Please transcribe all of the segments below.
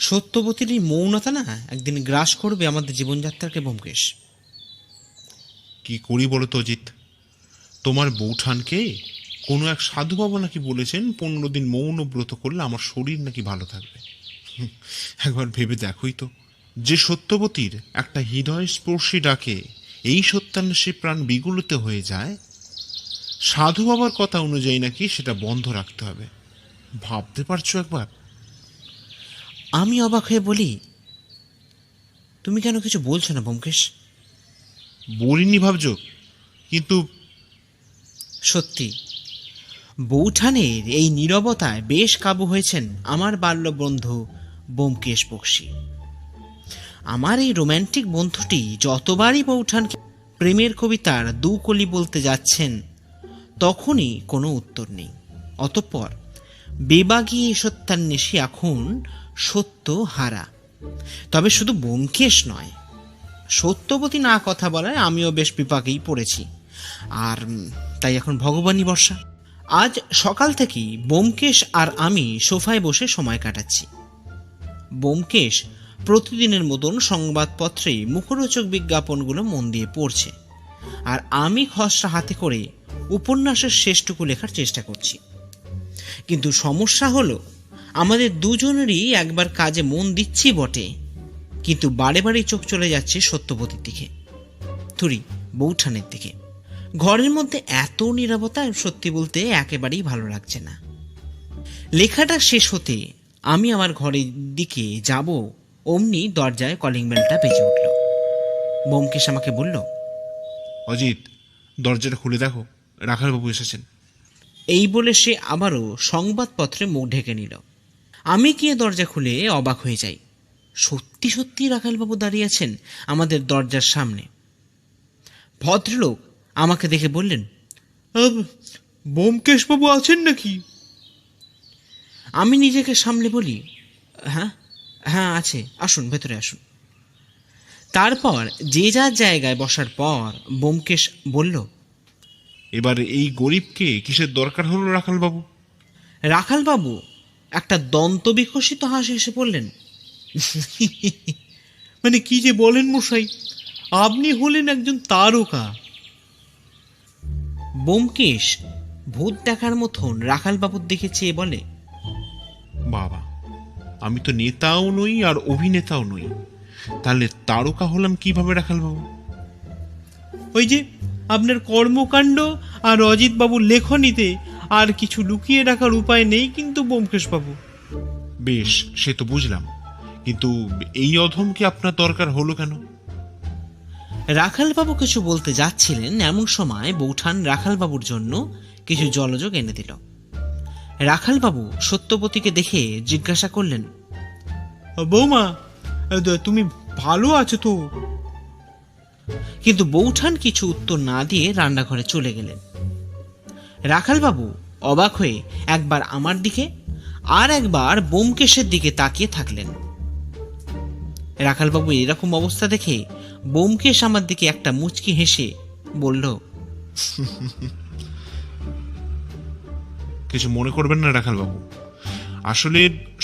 সত্যবতীর এই মৌনতা না একদিন গ্রাস করবে আমাদের জীবনযাত্রাকে ব্যোমকেশ। কি করি বলো তো অজিত? তোমার বৌঠানকে কোনো এক সাধু বাবা নাকি বলেছেন 15 দিন মৌন ব্রত করলে আমার শরীর নাকি ভালো থাকবে। একবার ভেবে দেখোই তো, যে সত্যবতীর একটা হৃদয় স্পর্শী ডাকে এই সত্যান্বেষী প্রাণ বিগলিত হয়ে যায়, সাধু বাবার কথা অনুযায়ী নাকি সেটা বন্ধ রাখতে হবে। ভাবতে পারছো একবার? আমি অবাক হয়ে বলি, তুমি কেন কিছু বলছো না ব্যোমকেশ? বলিনি ভাবছ, কিন্তু সত্যি বৌঠানের এই নীরবতায় বেশ কাবু হয়েছেন আমার বাল্যবন্ধু ব্যোমকেশ বক্সী। আমার এই রোম্যান্টিক বন্ধুটি যতবারই বৌঠানকে প্রেমের কবিতার দু কলি বলতে যাচ্ছেন তখনই কোনো উত্তর নেই। অতঃপর বেবাগী এই সত্যান্বেষী এখন সত্য হারা। তবে শুধু ব্যোমকেশ নয়, সত্যবতী না কথা বলায় আমিও বেশ বিপাকেই পড়েছি। আর তাই এখন ভগবানই বর্ষা। আজ সকাল থেকেই ব্যোমকেশ আর আমি সোফায় বসে সময় কাটাচ্ছি। ব্যোমকেশ প্রতিদিনের মতন সংবাদপত্রে মুখরোচক বিজ্ঞাপনগুলো মন দিয়ে পড়ছে, আর আমি খসড়া হাতে করে উপন্যাসের শেষটুকু লেখার চেষ্টা করছি। কিন্তু সমস্যা হলো, আমাদের দুজনেরই একবার কাজে মন দিচ্ছি বটে, কিন্তু বারে বারে চোখ চলে যাচ্ছে সত্যবতীর দিকে, থুরি বৌঠানের দিকে। ঘরের মধ্যে এত নীরবতা সত্যি বলতে একেবারেই ভালো লাগছে না। লেখাটা শেষ হতে আমি আমার ঘরের দিকে যাব, অমনি দরজায় কলিং বেলটা বেজে উঠল। ব্যোমকেশ আমাকে বলল, অজিত, দরজাটা খুলে দেখো, রাখালবাবু এসেছেন। এই বলে সে আবারও সংবাদপত্রে মুখ ঢেকে নিল। আমি গিয়ে দরজা খুলে অবাক হয়ে যাই। সত্যি সত্যি রাখালবাবু দাঁড়িয়ে আছেন আমাদের দরজার সামনে। ভদ্রলোক আমাকে দেখে বললেন, ব্যোমকেশবাবু আছেন নাকি? আমি নিজেকে সামলে বলি, হ্যাঁ হ্যাঁ আছে, আসুন ভেতরে আসুন। তারপর যে যার জায়গায় বসার পর ব্যোমকেশ বলল, এবার এই গরিবকে কিসের দরকার হলো রাখালবাবু? রাখালবাবু একটা দন্ত বিকশিত হাসি হেসে বললেন, মানে কি যে বলেন মশাই, আপনি হলেন একজন তারকা। ব্যোমকেশ ভূত দেখার মতন রাখালবাবুর দিকে চেয়ে বলে, বাবা, আমি তো নেতাও নই আর অভিনেতাও নই, তাহলে তারকা হলাম কিভাবে রাখালবাবু? ওই যে আপনার কর্মকাণ্ড আর অজিতবাবুর লেখনীতে আর কিছু লুকিয়ে রাখার উপায় নেই কিন্তু ব্যোমকেশবাবু। বেশ, সে তো বুঝলাম, কিন্তু এই অধমকে আপনার দরকার হলো কেন? রাখালবাবু কিছু বলতে যাচ্ছিলেন, এমন সময় বৌঠান রাখালবাবুর জন্য কিছু জলযোগ এনে দিল। রাখালবাবু সত্যবতীকে দেখে জিজ্ঞাসা করলেন, বৌমা, তুমি ভালো আছো তো? কিন্তু বৌঠান কিছু উত্তর না দিয়ে রান্নাঘরে চলে গেলেন। রাখালবাবু অবাক হয়ে একবার আমার দিকে আর একবার ব্যোমকেশের দিকে তাকিয়ে থাকলেন। রাখালবাবু এরকম অবস্থা দেখে ব্যোমকেশ আমার দিকে একটা মুচকি হেসে বলল, কিছু মনে করবেন না রাখালবাবু, আসলে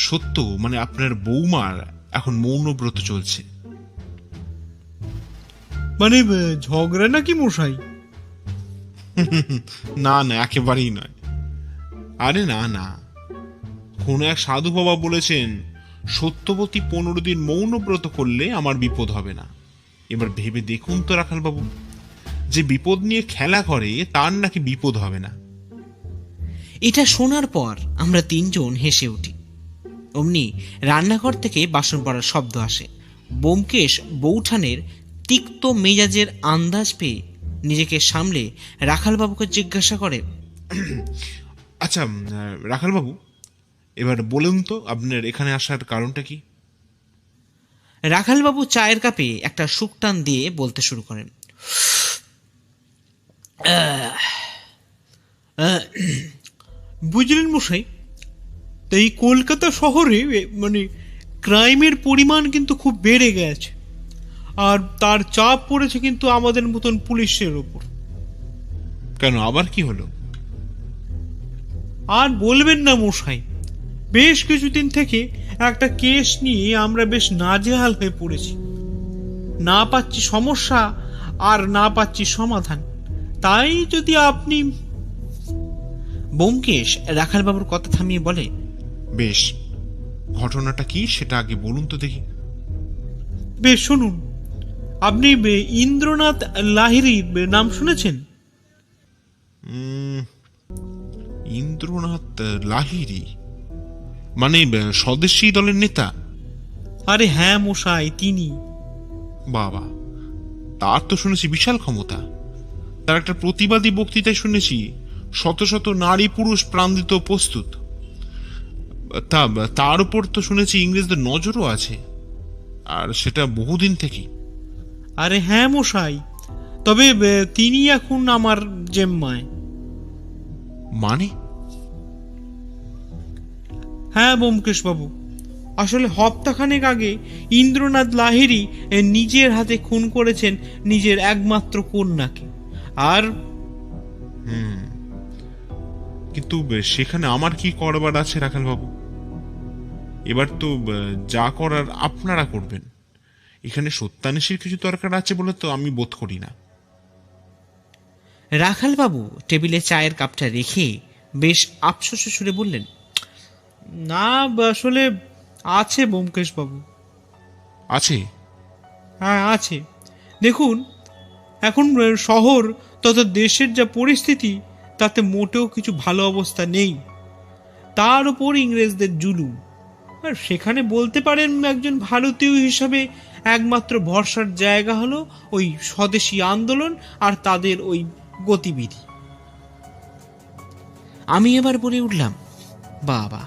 সত্য মানে আপনার বৌমার এখন মৌনব্রত চলছে। মানে ঝগড়া নাকি মশাই? না না, একেবারেই নয়। আরে না না, কোন এক সাধু বাবা বলেছেন সত্যবতী 15 দিন মৌনব্রত করলে আমার বিপদ হবে না। এবার ভেবে দেখুন তো রাখালবাবু, যে বিপদ নিয়ে খেলা করে তার নাকি বিপদ হবে না। এটা শোনার পর আমরা তিনজন হেসে উঠি। অমনি রান্নাঘর থেকে বাসন পড়ার শব্দ আসে। ব্যোমকেশ বৌঠানের তিক্ত মেজাজের আন্দাজ পেয়ে নিজেকে সামলে রাখালবাবুকে জিজ্ঞাসা করে, আচ্ছা রাখালবাবু, এবার বলুন তো আপনার এখানে আসার কারণটা কি? রাখালবাবু চায়ের কাপে একটা শুকটান দিয়ে বলতে শুরু করেন, বুঝলেন মশাই, এই কলকাতা শহরে মানে ক্রাইমের পরিমাণ কিন্তু খুব বেড়ে গেছে, আর তার চাপ পড়েছে কিন্তু আমাদের মতন পুলিশের ওপর। কেন, আবার কি হলো? আর বলবেন না মশাই, বেশ কিছুদিন থেকে একটা কেস নিয়ে আমরা বেশ নাজেহাল হয়ে পড়েছি, না পাচ্ছি সমস্যা আর না পাচ্ছি সমাধান। তাই যদি আপনি... ব্যোমকেশ রাখালবাবুর কথা থামিয়ে বলে, বেশ, ঘটনাটা কি সেটা আগে বলুন তো দেখি। বেশ শুনুন, আপনি ইন্দ্রনাথ লাহিড়ী নাম শুনেছেন? ইন্দ্রনাথ লাহিড়ী মানে স্বদেশী দলের নেতা? আরে হ্যাঁ মশাই, তিনি। বাবা, তার তো শুনেছি বিশাল ক্ষমতা। তার একটা প্রতিবাদী বক্তৃতায় শুনেছি শত শত নারী পুরুষ প্রাণ দিতে প্রস্তুত। তার উপর তো শুনেছি ইংরেজদের নজরও আছে, আর সেটা বহুদিন থেকেই। আরে হ্যাঁ মশাই, তবে তিনি এখন আমার জেম্মায়। মানে? হ্যাঁ ব্যোমকেশ বাবু, আসলে হপ্তাখানেক আগে ইন্দ্রনাথ লাহিড়ী নিজের হাতে খুন করেছেন নিজের একমাত্র কন্যাকে। আর কিন্তু সেখানে আমার কি করবার আছে রাখাল বাবু? এবার তো যা করার আপনারা করবেন। এখানে সত্যান্বেষীর কিছু দরকার আছে বলে তো আমি বোধ করি না। রাখালবাবু টেবিলে চায়ের কাপটা রেখে বেশ আফসোস সুরে বললেন, না, আসলে আছে ব্যোমকেশ বাবু। আছে? হ্যাঁ আছে। দেখুন, এখন শহর তথা দেশের যা পরিস্থিতি, তাতে মোটেও কিছু ভালো অবস্থা নেই। তার উপর ইংরেজদের জুলুম, আর সেখানে বলতে পারেন একজন ভারতীয় হিসাবে একমাত্র ভরসার জায়গা হলো ওই স্বদেশী আন্দোলন আর তাদের ওই গতিবিধি। আমি এবার বলে উঠলাম, বাবা,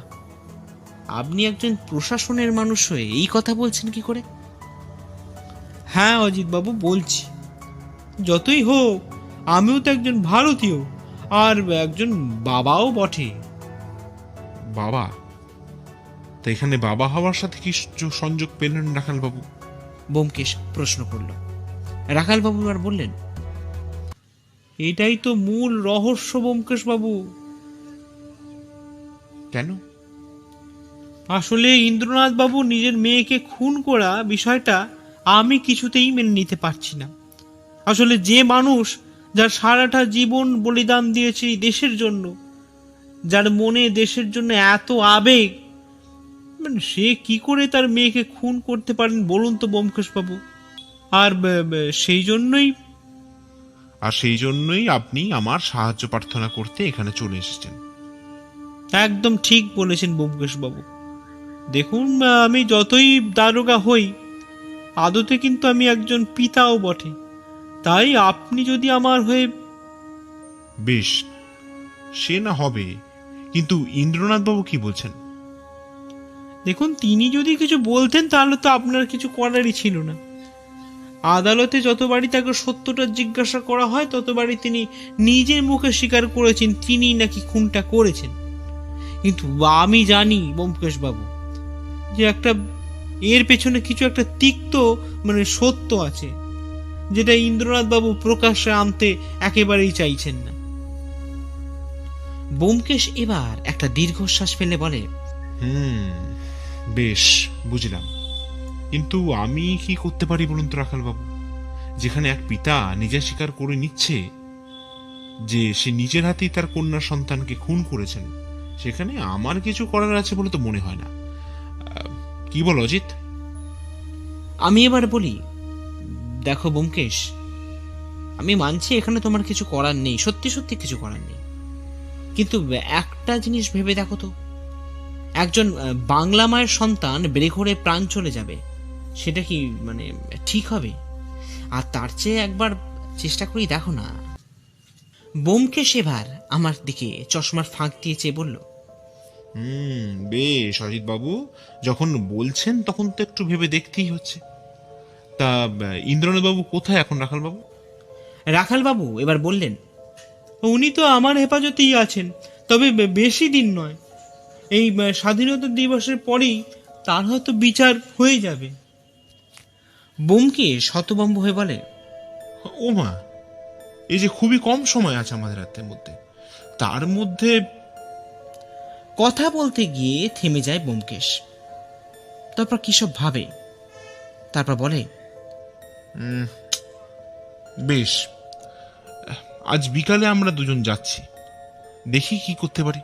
আপনি একজন প্রশাসনের মানুষ হয়ে এই কথা বলছেন কি করে? হ্যাঁ অজিতবাবু, বলছি। যতই হোক, আমিও তো একজন ভারতীয় আর একজন বাবাও বটে। বাবা? তা এখানে বাবা হওয়ার সাথে কি সংযোগ পেলেন রাখাল বাবু? ব্যোমকেশ প্রশ্ন করল। রাখালবাবু আর বললেন, এটাই তো মূল রহস্য ব্যোমকেশ বাবু। কেন? আসলে ইন্দ্রনাথ বাবু নিজের মেয়েকে খুন করা বিষয়টা আমি কিছুতেই মেনে নিতে পারছি না। আসলে যে মানুষ যার সারাটা জীবন বলিদান দিয়েছে এই দেশের জন্য, যার মনে দেশের জন্য এত আবেগ, মানে সে কি করে তার মেয়েকে খুন করতে পারেন বলুন তো ব্যোমকেশ বাবু? আর সেই জন্যই আপনি আমার সাহায্য প্রার্থনা করতে এখানে চলে এসেছেন। একদম ঠিক বলেছেন ব্যোমকেশ বাবু। দেখুন, আমি যতই দারোগা হই, আদতে কিন্তু আমি একজন পিতাও বটে। তাই আপনি যদি আমার হয়ে... বেশ, সে না হবে, কিন্তু ইন্দ্রনাথ বাবু কি বলছেন? দেখুন, তিনি যদি কিছু বলতেন তাহলে তো আপনার কিছু করারই ছিল না। আদালতে যতবারই তাকে সত্যটা জিজ্ঞাসা করা হয়, ততবারই তিনি নিজের মুখে স্বীকার করেছেন তিনি নাকি খুনটা করেছেন। কিন্তু আমি জানি ব্যোমকেশ বাবু যে এর পেছনে কিছু একটা তিক্ত সত্য আছে, যেটা ইন্দ্রনাথ বাবু প্রকাশ্যে আনতে একেবারেই চাইছেন না। ব্যোমকেশ এবার একটা দীর্ঘশ্বাস ফেলে বলে, বেশ, বুঝলাম। কিন্তু আমি কি করতে পারি বলুন তো রাখাল বাবু? যেখানে এক পিতা নিজে স্বীকার করে নিচ্ছে যে সে নিজের হাতেই তার কন্যা সন্তানকে খুন করেছেন, সেখানে আমার কিছু করার আছে বলে তো মনে হয় না। কি বল অজিত? আমি এবার বলি, দেখো ব্যোমকেশ, আমি মানছি এখানে তোমার কিছু করার নেই, সত্যি সত্যি কিছু করার নেই। কিন্তু একটা জিনিস ভেবে দেখো তো, একজন বাংলা মায়ের সন্তান বেঘরে প্রাণ চলে যাবে, সেটা কি ঠিক হবে? আর তার চেয়ে একবার চেষ্টা করেই দেখো না। ব্যোমকেশ এবার আমার দিকে চশমার ফাঁক দিয়ে চেয়ে বলল, বেশ অজিত বাবু, যখন বলছেন তখন তো একটু ভেবে দেখতেই হচ্ছে। তা ইন্দ্রনাথ বাবু কোথায় এখন রাখাল বাবু? রাখালবাবু এবার বললেন, উনি তো আমার হেফাজতেই আছেন, তবে বেশি দিন নয়। এই স্বাধীনতা দিবসের পরেই তার হয়তো বিচার হয়ে যাবে। ব্যোমকেশ হতভম্ব হয়ে বলে, ও মা, এই যে খুবই কম সময় আছে আমাদের হাতের মধ্যে, তার মধ্যে... কথা বলতে গিয়ে থেমে যায় ব্যোমকেশ। তারপর কী সব ভাবে, তারপর বলে, বেশ, আজ বিকালে আমরা দুজন যাচ্ছি, দেখি কি করতে পারি।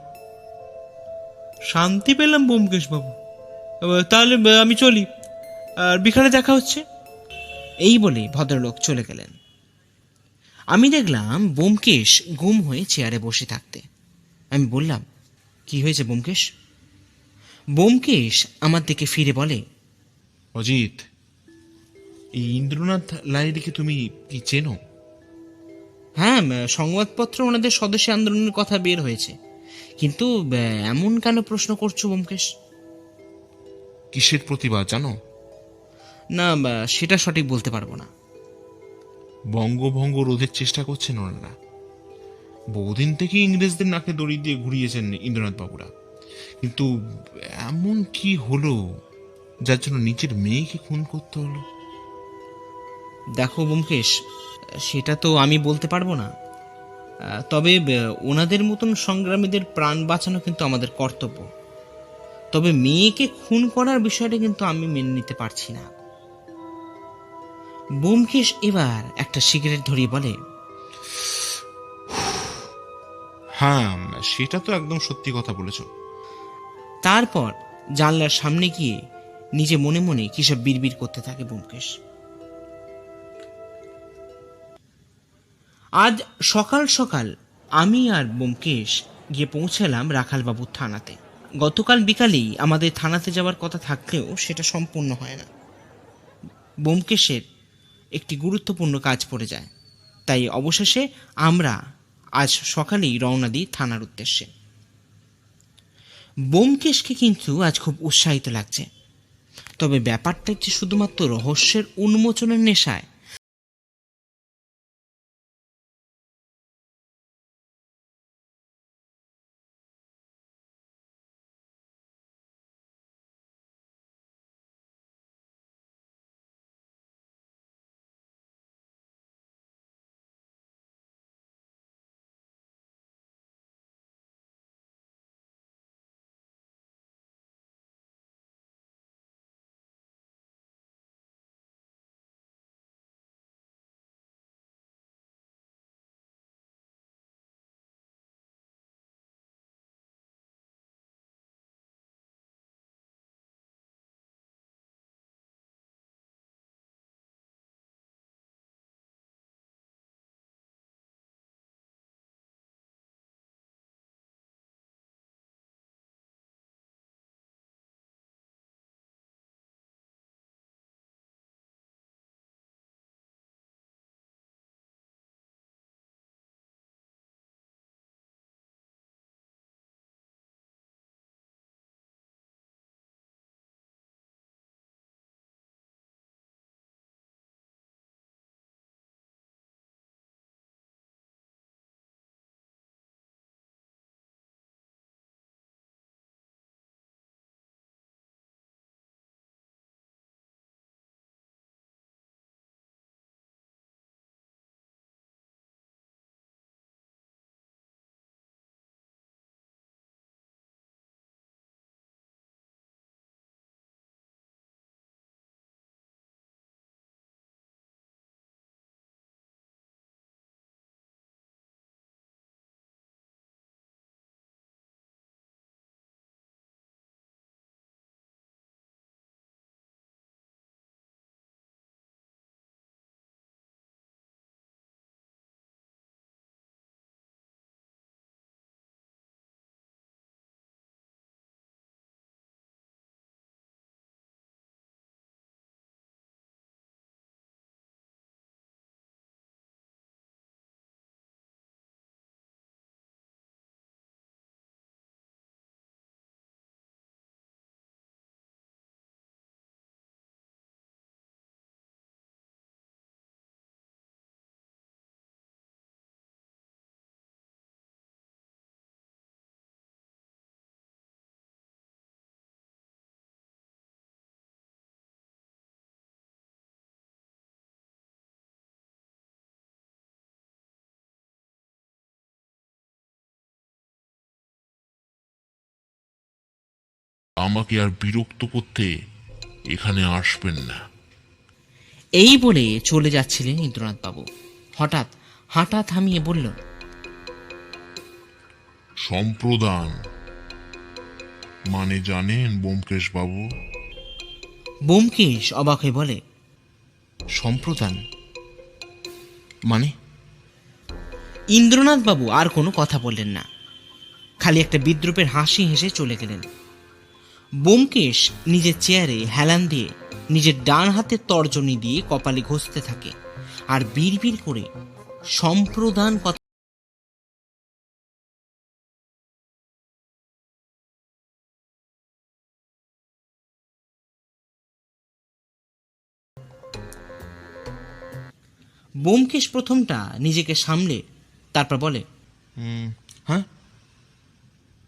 শান্তি পেলাম ব্যোমকেশ বাবু। তাহলে আমি চলি, আর বিকালে দেখা হচ্ছে। এই বলে ভদ্রলোক চলে গেলেন। আমি দেখলাম ব্যোমকেশ গুম হয়ে চেয়ারে বসে থাকতে। আমি বললাম, কি হয়েছে ব্যোমকেশ? ব্যোমকেশ আমার দিকে ফিরে বলে, অজিত, এই ইন্দ্রনাথ লাহিড়ীকে তুমি কি চেনো? হ্যাঁ, সংবাদপত্র ওনাদের স্বদেশী আন্দোলনের কথা বের হয়েছে, কিন্তু এমন কেন প্রশ্ন করছো ব্যোমকেশ? কিসের প্রতিবাদ জানো? না, সেটা সঠিক বলতে পারবো না। বঙ্গভঙ্গ রোধের চেষ্টা করছেন ওনারা। বহুদিন থেকে ইংরেজদের নাকে দড়ি দিয়ে ঘুরিয়েছেন ইন্দ্রনাথ বাবুরা, কিন্তু এমন কি হলো যার জন্য নিজের মেয়েকে খুন করতে হলো? দেখো ব্যোমকেশ, সেটা তো আমি বলতে পারবো না, তবে ওনাদের মতন সংগ্রামীদের প্রাণ বাঁচানো কিন্তু আমাদের কর্তব্য। তবে মেয়েকে খুন করার বিষয়টা কিন্তু আমি মেনে নিতে পারছি না। ব্যোমকেশ এবার একটা সিগারেট ধরিয়ে বলে, হ্যাঁ, সেটা তো একদম সত্যি কথা বলেছ। তারপর জানলার সামনে গিয়ে নিজে মনে মনে কিসব বিড়বিড় করতে থাকে ব্যোমকেশ। আজ সকাল সকাল আমি আর ব্যোমকেশ গিয়ে পৌঁছালাম রাখালবাবুর থানাতে। গতকাল বিকালেই আমাদের থানাতে যাওয়ার কথা থাকলেও সেটা সম্পূর্ণ হয় না। ব্যোমকেশের একটি গুরুত্বপূর্ণ কাজ পড়ে যায়, তাই অবশেষে আমরা আজ সকালেই রওনা দিই থানার উদ্দেশ্যে। ব্যোমকেশকে কিন্তু আজ খুব উৎসাহিত লাগছে, তবে ব্যাপারটা যে শুধুমাত্র রহস্যের উন্মোচনের নেশায় আমাকে আর বিরক্ত করতে এখানে আসবেন না। এই বলে চলে যাচ্ছিলেন ইন্দ্রনাথবাবু। হঠাৎ হাঁটা থামিয়ে বলল, সম্প্রদান মানে জানেন ব্যোমকেশ বাবু? ব্যোমকেশ অবাক হয়ে বলে, সম্প্রদান মানে? ইন্দ্রনাথবাবু আর কোনো কথা বললেন না, খালি একটা বিদ্রুপের হাসি হেসে চলে গেলেন। ব্যোমকেশ নিজের চেয়ারে হেলান দিয়ে নিজের ডান হাতের তর্জনী দিয়ে কপালে ঘষতে থাকে আর বিড়বিড় করে সম্প্রদান কথা। ব্যোমকেশ প্রথমটা নিজেকে সামলে তারপর বলে, হ্যাঁ,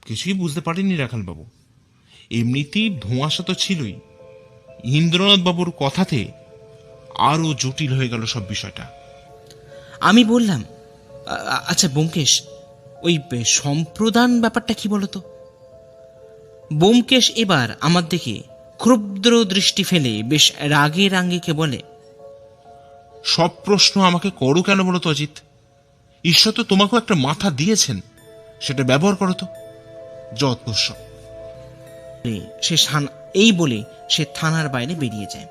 কিছুই বুঝতে পারিনি রাখাল বাবু। এমনিতেই ধোঁয়াশা তো ছিলই, ইন্দ্রনাথ বাবুর কথাতে আরো জটিল হয়ে গেল সব বিষয়টা। আমি বললাম, আচ্ছা ব্যোমকেশ, ওই সম্প্রদান ব্যাপারটা কি বলতো? ব্যোমকেশ এবার আমার দিকে ক্ষুদ্র দৃষ্টি ফেলে বেশ রাগে রাঙ্গিকে বলে, সব প্রশ্ন আমাকে করো কেন বলো তো অজিত? ঈশ্বর তো তোমাকেও একটা মাথা দিয়েছেন, সেটা ব্যবহার করো তো। যত সব। এই বলে সে থানার বাইরে বেরিয়ে যায়।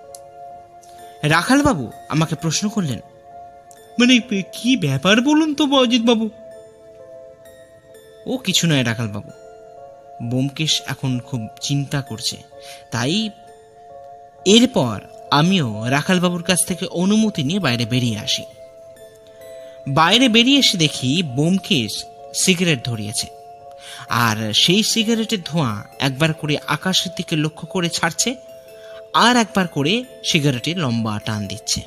রাখালবাবু আমাকে প্রশ্ন করলেন, মানে কি ব্যাপার বলুন তো অজিত বাবু? ও কিছু নয় রাখালবাবু, ব্যোমকেশ এখন খুব চিন্তা করছে, তাই। এরপর আমিও রাখালবাবুর কাছ থেকে অনুমতি নিয়ে বাইরে বেরিয়ে আসি। বাইরে বেরিয়ে এসে দেখি ব্যোমকেশ সিগারেট ধরিয়েছে, আর সেই সিগারেটের ধোঁয়া একবার করে আকাশের দিকে লক্ষ্য করে ছাড়ছে, আর একবার করে সিগারেটের লম্বা টান দিচ্ছে।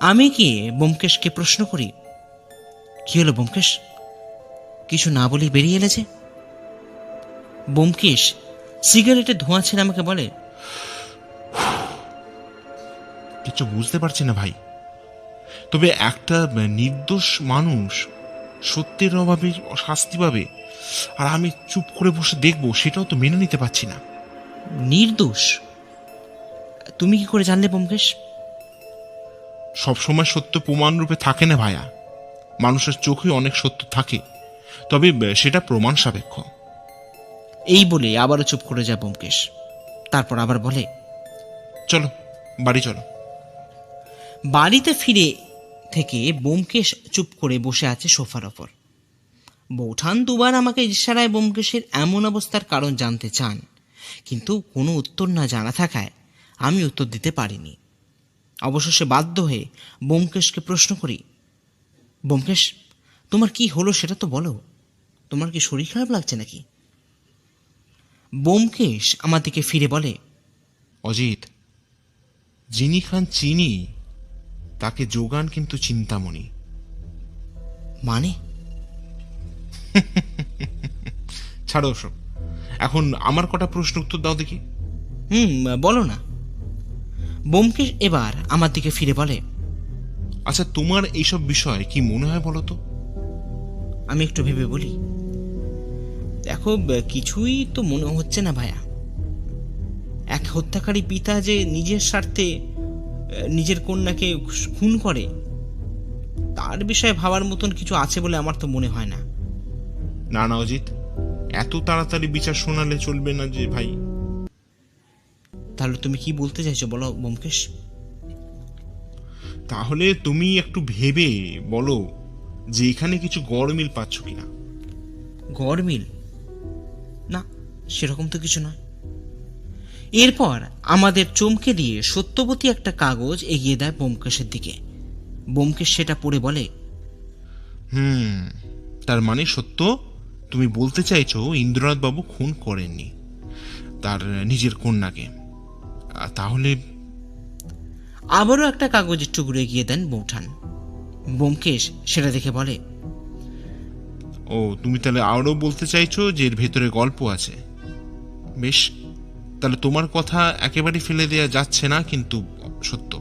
আমি গিয়ে ব্যোমকেশকে প্রশ্ন করি, কি হলো ব্যোমকেশ, কিছু না বলে বেরিয়ে এলে যে? ব্যোমকেশ সিগারেটের ধোঁয়া ছেড়ে আমাকে বলে, কিছু বুঝতে পারছি না ভাই, তবে একটা নির্দোষ মানুষ সত্যের অভাবে শাস্তি পাবে আর আমি চুপ করে বসে দেখবো, সেটাও তো মেনে নিতে পারছি না। নির্দোষ? তুমি কি করে জানলে ব্যোমকেশ? সবসময় সত্য প্রমাণ রূপে থাকে না ভাইয়া, মানুষের চোখে অনেক সত্য থাকে, তবে সেটা প্রমাণ সাপেক্ষ। এই বলে আবারও চুপ করে যায় ব্যোমকেশ। তারপর আবার বলে, চলো বাড়ি চলো। বাড়িতে ফিরে থেকে ব্যোমকেশ চুপ করে বসে আছে সোফার ওপর। বৌঠান দুবার আমাকে ইশারায় ব্যোমকেশের এমন অবস্থার কারণ জানতে চান, কিন্তু কোনো উত্তর না জানা থাকায় আমি উত্তর দিতে পারিনি। অবশেষে বাধ্য হয়ে ব্যোমকেশকে প্রশ্ন করি, ব্যোমকেশ, তোমার কি হলো সেটা তো বলো, তোমার কি শরীর খারাপ লাগছে নাকি? ব্যোমকেশ আমার দিকে ফিরে বলে, অজিত, যিনি খান চিনি তাকে যোগান কিন্তু চিন্তামণি। মানে? ছাড়ো ওসব, এখন আমার কটা প্রশ্ন উত্তর দাও দেখি। বলো না। ব্যোমকেশ এবার আমার দিকে ফিরে বলে, আচ্ছা, তোমার এইসব বিষয় কি মনে হয় বলো তো? আমি একটু ভেবে বলি, দেখো, কিছুই তো মনে হচ্ছে না ভাইয়া। এক হত্যাকারী পিতা যে নিজের স্বার্থে নিজের কন্যাকে খুন করে, তার বিষয়ে ভাবার মতন কিছু আছে বলে আমার তো মনে হয় না। না না অজিত, এত তাড়াতাড়ি বিচার শোনালে চলবে না যে ভাই। তাহলে তুমি কি বলতে চাইছো বলো ব্যোমকেশ? তাহলে তুমি একটু ভেবে বলো যে এখানে কিছু গড়মিল পাচ্ছ কিনা। গড়মিল? না, সেরকম তো কিছু নয়। এরপর আমাদের চমকে দিয়ে সত্যবতী একটা কাগজ এগিয়ে দেয় ব্যোমকেশের দিকে। ব্যোমকেশ সেটা পড়ে বলে, তার মানে সত্য, তুমি বলতে চাইছো ইন্দ্রনাথ বাবু খুন করেননি তার নিজের কন্যাকে? তাহলে আবারও একটা কাগজের টুকরো এগিয়ে দেন বৌঠান। ব্যোমকেশ সেটা দেখে বলে, ও, তুমি তাহলে আরো বলতে চাইছো যে এর ভেতরে গল্প আছে। বেশ, তাহলে তোমার কথা একেবারে ফেলে দেয়া যাচ্ছে না, কিন্তু সত্য।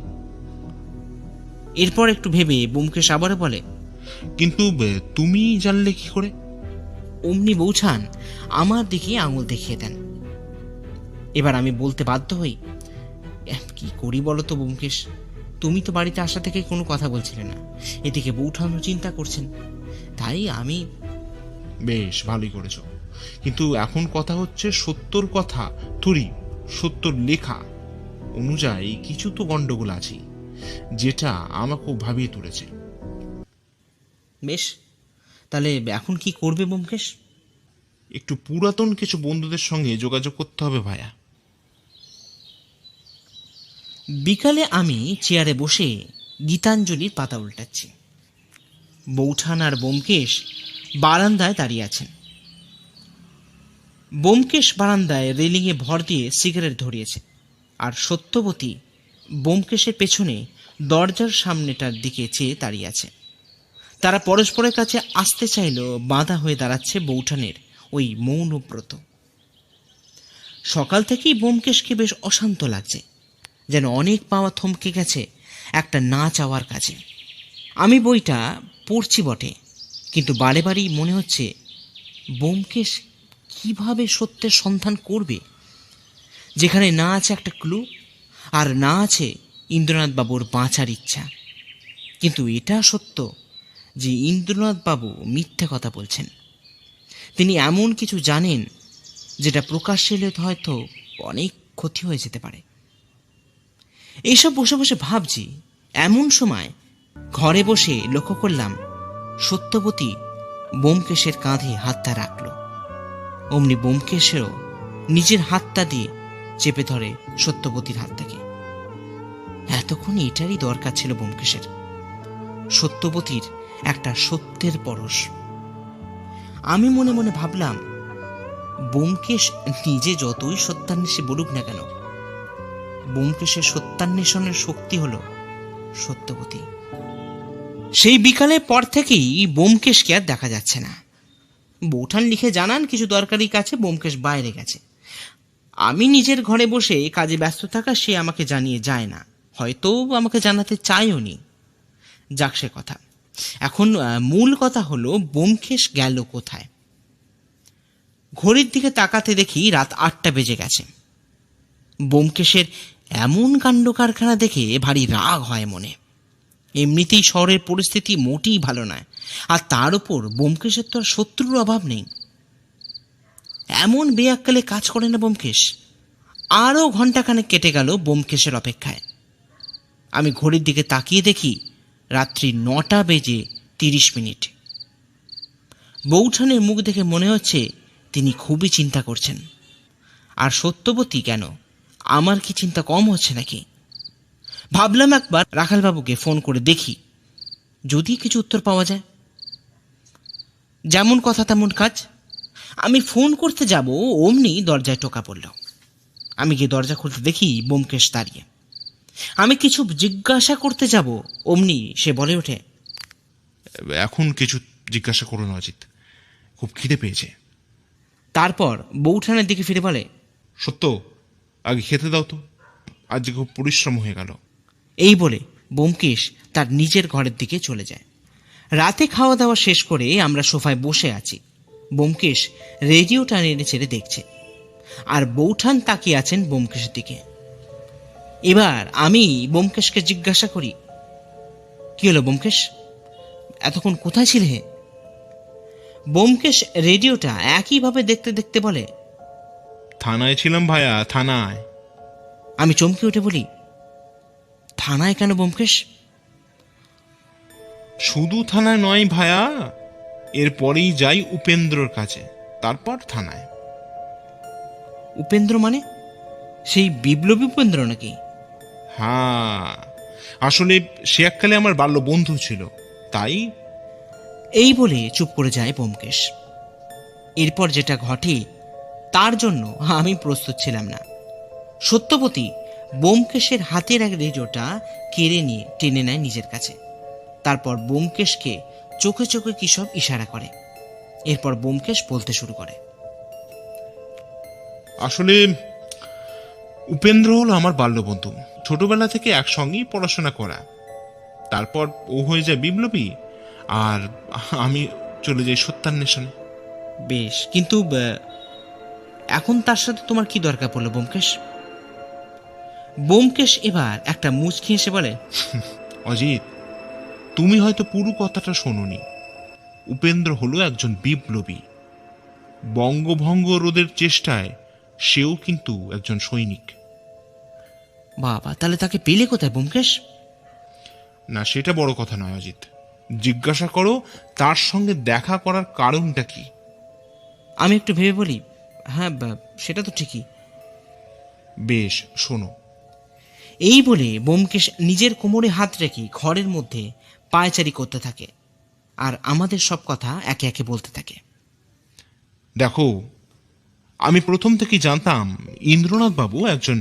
এরপর একটু ভেবে ব্যোমকেশ আবারও বলে, কিন্তু তুমি জানলে কি করে? অমনি বৌঠান আমার দিকে আঙুল দেখিয়ে দেন। এবার আমি বলতে বাধ্য হই, কি করি বলো তো ব্যোমকেশ? তুমি তো বাড়িতে আসা থেকে কোনো কথা বলছিলে না, এদিকে বৌঠানও চিন্তা করছেন, তাই আমি... বেশ ভালোই করেছো, কিন্তু এখন কথা হচ্ছে সত্যর কথা, থুরি সত্যর লেখা অনুযায়ী কিছু তো গন্ডগোল আছে, যেটা আমাকে ভাবিয়ে তুলেছে। বেশ, তাহলে এখন কি করবে ব্যোমকেশ? একটু পুরাতন কিছু বন্ধুদের সঙ্গে যোগাযোগ করতে হবে ভায়া। বিকালে আমি চেয়ারে বসে গীতাঞ্জলির পাতা উল্টাচ্ছি। বৌঠান আর ব্যোমকেশ বারান্দায় দাঁড়িয়ে আছেন। ব্যোমকেশ বারান্দায় রেলিংয়ে ভর দিয়ে সিগারেট ধরিয়েছে, আর সত্যবতী ব্যোমকেশের পেছনে দরজার সামনেটার দিকে চেয়ে দাঁড়িয়ে আছে। তারা পরস্পরের কাছে আসতে চাইলেও বাধা হয়ে দাঁড়াচ্ছে বৌঠানের ওই মৌনব্রত। সকাল থেকেই ব্যোমকেশকে বেশ অশান্ত লাগছে, যেন অনেক পাওয়া থমকে গেছে একটা না চাওয়ার কাছে। আমি বইটা পড়ছি বটে, কিন্তু বারে বারেই মনে হচ্ছে ব্যোমকেশ কিভাবে সত্যের সন্ধান করবে, যেখানে না আছে একটা ক্লু, আর না আছে ইন্দ্রনাথ বাবুর বাঁচার ইচ্ছা। কিন্তু এটা সত্য যে ইন্দ্রনাথ বাবু মিথ্যে কথা বলছেন। তিনি এমন কিছু জানেন যেটা প্রকাশ্যে এলে হয়তো অনেক ক্ষতি হয়ে যেতে পারে। এইসব বসে বসে ভাবছি, এমন সময় ঘরে বসে লক্ষ্য করলাম সত্যবতী ব্যোমকেশের কাঁধে হাতটা রাখল। অমনি ব্যোমকেশেরও নিজের হাতটা দিয়ে চেপে ধরে সত্যবতীর হাতটাকে। এতক্ষণ এটারই দরকার ছিল ব্যোমকেশের, সত্যবতীর একটা সত্যের পরশ। আমি মনে মনে ভাবলাম, ব্যোমকেশ নিজে যতই সত্যান্বেষী বলুক না কেন, ব্যোমকেশের সত্যান্বেষণের শক্তি হল সত্যবতী। সেই বিকালের পর থেকেই ব্যোমকেশকে আর দেখা যাচ্ছে না। বৌঠান লিখে জানান কিছু দরকারি কাছে ব্যোমকেশ বাইরে গেছে। আমি নিজের ঘরে বসে কাজে ব্যস্ত থাকা সে আমাকে জানিয়ে যায় না, হয়তো আমাকে জানাতে চাইও নি। যাক সে কথা, এখন মূল কথা হলো ব্যোমকেশ গেল কোথায়। ঘড়ির দিকে তাকাতে দেখি রাত 8টা বেজে গেছে। ব্যোমকেশের এমন কাণ্ড কারখানা দেখে ভারী রাগ হয় মনে। এমনিতেই শহরের পরিস্থিতি মোটেই ভালো নয়, আর তার উপর ব্যোমকেশের তো আর শত্রুর অভাব নেই। এমন বেয়াক্কালে কাজ করে না ব্যোমকেশ। আরও ঘন্টাখানেক কেটে গেল ব্যোমকেশের অপেক্ষায়। আমি ঘড়ির দিকে তাকিয়ে দেখি রাত্রি 9:30। বৌঠানের মুখ দেখে মনে হচ্ছে তিনি খুবই চিন্তা করছেন। আর সত্যবতী কেন, আমার কি চিন্তা কম হচ্ছে নাকি? ভাবলাম একবার রাখালবাবুকে ফোন করে দেখি, যদি কিছু উত্তর পাওয়া যায়। যেমন কথা তেমন কাজ। আমি ফোন করতে যাব, অমনি দরজায় টোকা পড়ল। আমি গিয়ে দরজা খুলতে দেখি ব্যোমকেশ দাঁড়িয়ে। আমি কিছু জিজ্ঞাসা করতে যাব, অমনি সে বলে ওঠে, এখন কিছু জিজ্ঞাসা করো না অজিত, খুব খিদে পেয়েছে। তারপর বৌঠানের দিকে ফিরে বলে, সত্য, আগে খেতে দাও তো, আজকে খুব পরিশ্রম হয়ে গেল। এই বলে ব্যোমকেশ তার নিজের ঘরের দিকে চলে যায়। রাতে খাওয়া দাওয়া শেষ করে আমরা সোফায় বসে আছি। ব্যোমকেশ রেডিওটা নেড়ে চেড়ে দেখছে, আর বৌঠান তাকিয়ে আছেন ব্যোমকেশের দিকে। এবার আমি ব্যোমকেশকে জিজ্ঞাসা করি, কি হলো ব্যোমকেশ, এতক্ষণ কোথায় ছিলে? ব্যোমকেশ রেডিওটা একইভাবে দেখতে দেখতে বলে, থানায় ছিলাম ভায়া, থানায়। আমি চমকে উঠে বলি, থানায় কেন ব্যোমকেশ? শুধু থানায় নয় ভায়া, এরপরেই যাই উপেন্দ্রর কাছে, তারপর থানায়। উপেন্দ্র মানে সেই বিপ্লবী উপেন্দ্র নাকি? হ্যাঁ, আসলে সে এককালে আমার বাল্য বন্ধু ছিল, তাই। এই বলে চুপ করে যায় ব্যোমকেশ। এরপর যেটা ঘটে তার জন্য আমি প্রস্তুত ছিলাম না। সত্যবতী ব্যোমকেশের হাতের এক রেডিওটা কেড়ে নিয়ে টেনে নেয় নিজের কাছে। তারপর ব্যোমকেশকে চোখে চোখে কি সব ইশারা করে। এরপর ব্যোমকেশ বলতে শুরু করে, আসলে উপেন্দ্র হলো আমার বাল্য বন্ধু, ছোটবেলা থেকে একসঙ্গেই পড়াশোনা করা। তারপর ও হয়ে যায় বিপ্লবী, আর আমি চলে যাই সত্যান্বেষণে। বেশ, কিন্তু এখন তার সাথে তোমার কি দরকার পড়লো ব্যোমকেশ? ব্যোমকেশ এবার একটা মুচকি হেসে বলে, অজিত, তুমি হয়তো পুরো কথাটা শোনোনি। উপেন্দ্র হলো একজন বিপ্লবী। বঙ্গভঙ্গ রোধের চেষ্টায় সেও কিন্তু একজন সৈনিক। বাবা, তাহলে তাকে পেলে কোথায় ব্যোমকেশ? না, সেটা বড় কথা নয় অজিত। জিজ্ঞাসা করো তার সঙ্গে দেখা করার কারণটা কি। আমি একটু ভেবে বলি, হ্যাঁ সেটা তো ঠিকই। বেশ, শোনো। এই বলে ব্যোমকেশ নিজের কোমরে হাত রেখে ঘরের মধ্যে পায়চারি করতে থাকে আর আমাদের সব কথা একে একে বলতে থাকে। দেখো, আমি প্রথম থেকেই জানতাম ইন্দ্রনাথ বাবু একজন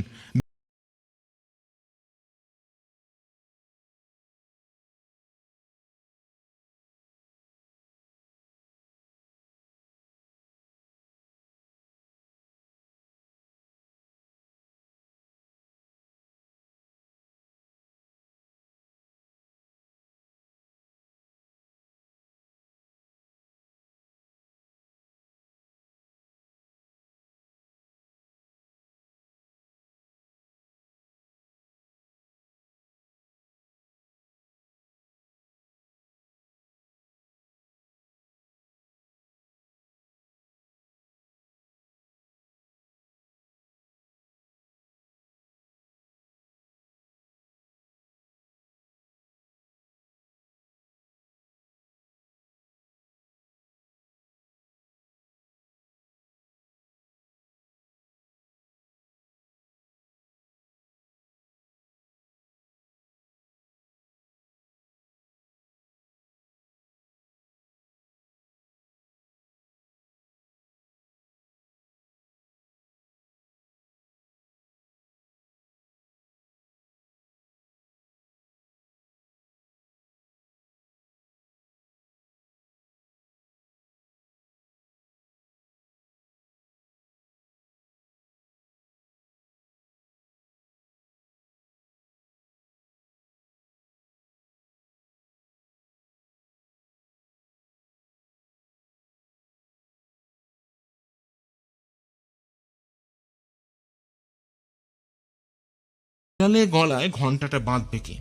গলায় ঘন্টাটা বাঁধবে কে।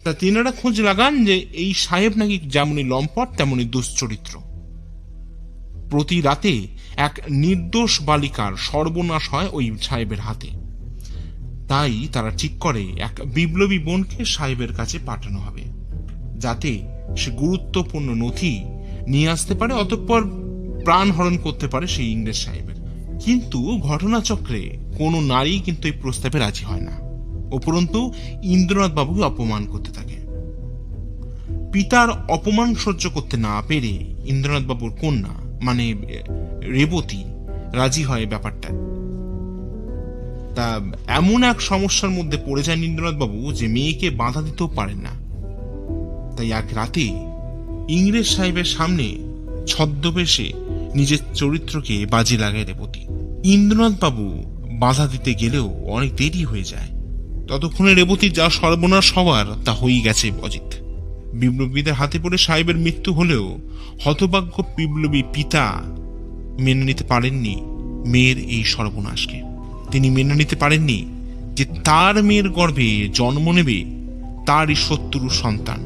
তা তিনারা খোঁজ লাগান যে এই সাহেব নাকি যেমনই লম্পট তেমনি দুশ্চরিত্র। প্রতি রাতে এক নির্দোষ বালিকার সর্বনাশ হয় ওই সাহেবের হাতে। তাই তারা ঠিক করে এক বিপ্লবী বোনকে সাহেবের কাছে পাঠানো হবে, যাতে সে গুরুত্বপূর্ণ নথি নিয়ে আসতে পারে, অতঃপর প্রাণ হরণ করতে পারে সেই ইংরেজ সাহেবের। কিন্তু ঘটনাচক্রে কোনো নারী কিন্তু এই প্রস্তাবে রাজি হয় না। উপরন্তু ইন্দ্রনাথ বাবুকে অপমান করতে থাকে। পিতার অপমান সহ্য করতে না পেরে ইন্দ্রনাথ বাবুর কন্যা মানে রেবতী রাজি হয় ব্যাপারটা। তা এমন এক সমস্যার মধ্যে পড়ে যায় ইন্দ্রনাথ বাবু যে মেয়েকে বাধা দিতেও পারেন না। তাই এক রাতে ইংরেজ সাহেবের সামনে ছদ্মবেশে নিজের চরিত্রকে বাজি লাগায় রেবতী। ইন্দ্রনাথ বাবু বাধা দিতে গেলেও অনেক দেরি হয়ে যায়। ততক্ষণে রেবতীর যা সর্বনাশ হওয়ার তা হয়েই গেছে অজিত। বিপ্লবীদের হাতে পড়ে সাহেবের মৃত্যু হলেও হতভাগ্য বিপ্লবী পিতা মেনে নিতে পারেননি মেয়ের এই সর্বনাশকে। তিনি মেনে নিতে পারেননি যে তার মেয়ের গর্ভে জন্ম নেবে তারই শত্রু সন্তান।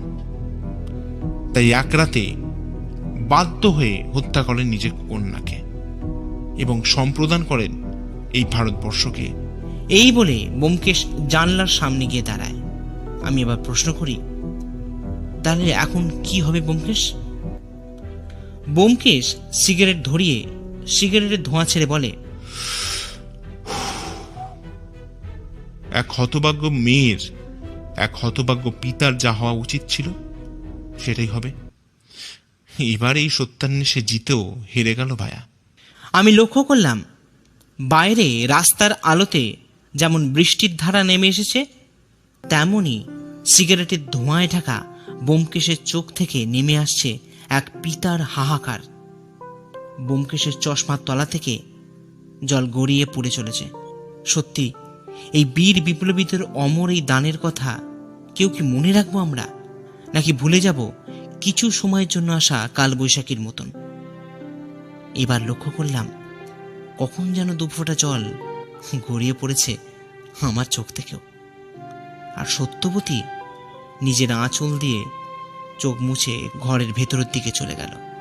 তাই এক রাতে বাধ্য হয়ে হত্যা করেন নিজের কন্যাকে এবং সম্প্রদান করেন এই ভারতবর্ষকে। এই বলে ব্যোমকেশ জানলার সামনে গিয়ে দাঁড়ায়। আমি এবার প্রশ্ন করি, তাহলে এখন কি হবে ব্যোমকেশ? ব্যোমকেশ সিগারেট ধরিয়ে সিগারেটের ধোঁয়া ছেড়ে বলে, এক হতভাগ্য মেয়ের এক হতভাগ্য পিতার যা হওয়া উচিত ছিল সেটাই হবে। এবার এই সত্যান্বেষে জিতেও হেরে গেল ভায়া। আমি লক্ষ্য করলাম বাইরে রাস্তার আলোতে যেমন বৃষ্টির ধারা নেমে এসেছে, তেমনি সিগারেটের ধোঁয়ায় ঢাকা ব্যোমকেশের চোখ থেকে নেমে আসছে এক পিতার হাহাকার। ব্যোমকেশের চশমার তলা থেকে জল গড়িয়ে পড়ে চলেছে। সত্যি, এই বীর বিপ্লবীদের অমর এই দানের কথা কেউ কি মনে রাখবো আমরা, নাকি ভুলে যাব কিছু সময়ের জন্য আসা কালবৈশাখীর মতন? এবার লক্ষ্য করলাম কখন যেন দুফোঁটা জল গড়িয়ে পড়েছে আমার চোখ থেকেও। আর সত্যবতী নিজের আঁচল দিয়ে চোখ মুছে ঘরের ভেতরের দিকে চলে গেল।